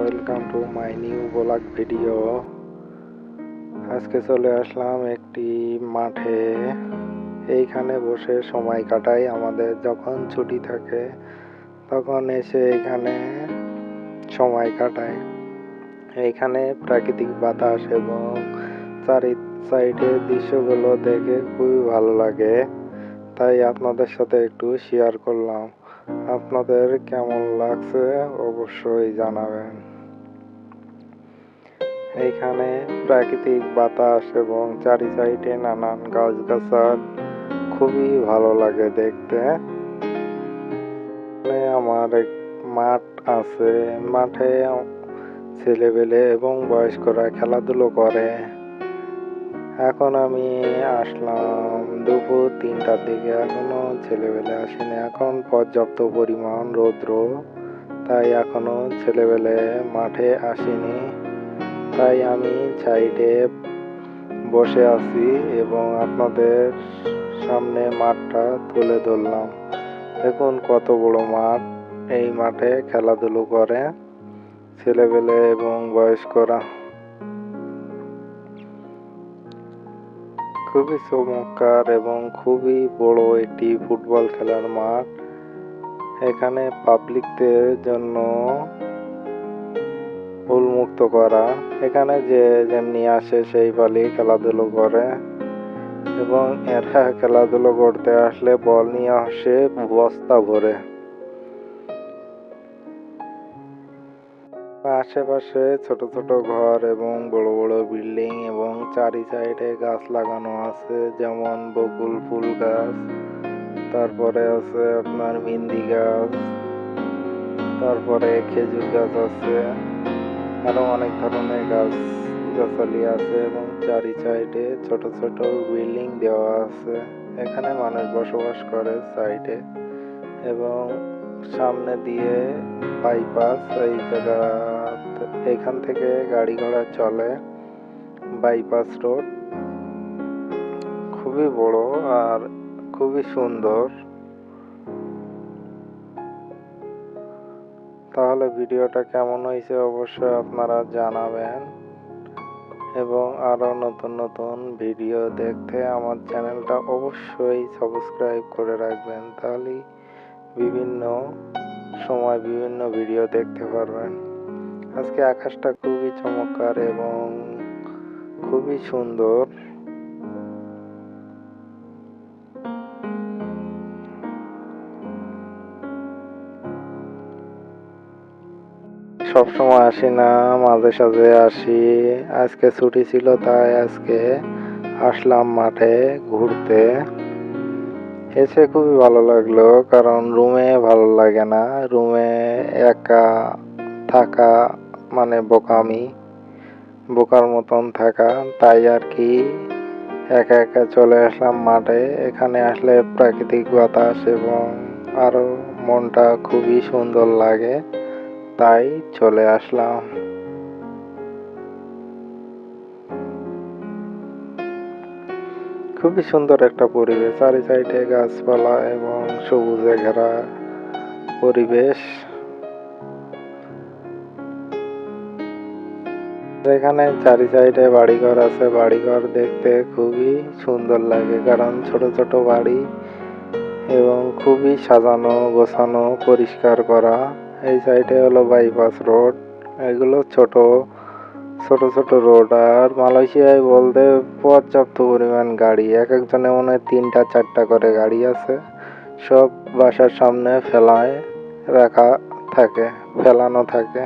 Welcome to my new blog video. আজকে চলে আসলাম একটি মাঠে। এইখানে বসে সময় কাটাই, আমাদের যখন ছুটি থাকে তখন এসে এখানে সময় কাটাই। এইখানে প্রাকৃতিক বাতাস এবং চারি সাইডের দৃশ্যগুলো দেখে খুবই ভালো লাগে, তাই আপনাদের সাথে একটু শেয়ার করলাম। আপনাদের কেমন লাগছে অবশ্যই জানাবেন। এইখানে প্রাকৃতিক বাতাস এবং চারি সাইডে নানান গাছগাছাল খুবই ভালো লাগে দেখতে। আমার এক মাঠ আছে, মাঠে ছেলেবেলে এবং বয়স্করা খেলাধুলো করে। এখন আমি আসলাম দুপুর 3টার দিকে, এখনো ছেলেবেলে আসেনি। এখন পর্যাপ্ত পরিমাণ রৌদ্র, তাই এখনো ছেলেবেলে মাঠে আসেনি। তাই আমি সাইডে বসে আছি এবং আপনাদের সামনে মাঠটা তুলে ধরলাম। দেখুন কত বড় মাঠ। এই মাঠে খেলাধুলো করে ছেলেবেলে এবং বয়স্করা। খুবই চমৎকার এবং খুবই বড় একটি ফুটবল খেলার মাঠ। এখানে পাবলিকদের জন্য উন্মুক্ত করা। এখানে যে যেমনি আসে সেই বলই খেলাধুলো করে এবং এরা খেলাধুলো করতে আসলে বল নিয়ে আসে বস্তা ভরে। আশেপাশে ছোট ছোট ঘর এবং বড় বড় বিল্ডিং এবং চারি সাইডে গাছ লাগানো আছে, যেমন বকুল ফুল গাছ, তারপরে আছে আপনার মেহেন্দি গাছ, তারপরে খেজুর গাছ আছে, আরো অনেক ধরনের গাছ গাছালি আছে এবং চারি সাইডে ছোট ছোট বিল্ডিং দেওয়া আছে। এখানে মানুষ বসবাস করে সাইডে এবং সামনে দিয়ে বাইপাস। এই জায়গা এখান থেকে গাড়ি ঘোড়া চলে। বাইপাস রোড খুবই বড় আর খুবই সুন্দর। তাহলে ভিডিওটা কেমন হয়েছে অবশ্যই আপনারা জানাবেন এবং আরো নতুন নতুন ভিডিও দেখতে আমার চ্যানেলটা অবশ্যই সাবস্ক্রাইব করে রাখবেন, তাহলেই বিভিন্ন সময় বিভিন্ন ভিডিও দেখতে পারবেন। আজকে আকাশটা খুবই চমৎকার এবং খুবই সুন্দর। সবসময় আসি না, মাঝে সাঝে আসি। আজকে ছুটি ছিল তাই আজকে আসলাম মাঠে ঘুরতে। এসে খুবই ভালো লাগলো, কারণ রুমে ভালো লাগে না। রুমে একা থাকা মানে বোকামি, বোকার মতন থাকা, তাই আর কি একা একা চলে আসলাম মাঠে। এখানে আসলে প্রাকৃতিক বাতাস এবং আরো মনটা খুবই সুন্দর লাগে, তাই চলে আসলাম। খুবই সুন্দর একটা পরিবেশ, চারি সাইডে গাছপালা এবং সবুজে ঘেরা পরিবেশ। এখানে চারি সাইডে বাড়িঘর আছে, বাড়িঘর দেখতে খুবই সুন্দর লাগে, কারণ ছোট ছোট বাড়ি এবং খুবই সাজানো গোছানো পরিষ্কার করা। এই সাইডে হলো বাইপাস রোড, এগুলো ছোট ছোট ছোট রোড। আর মালয়েশিয়ায় বলতে পর্যাপ্ত পরিমাণ গাড়ি, এক একজনে মনে হয় 3টা 4টা করে গাড়ি আছে। সব বাসার সামনে ফেলানো থাকে।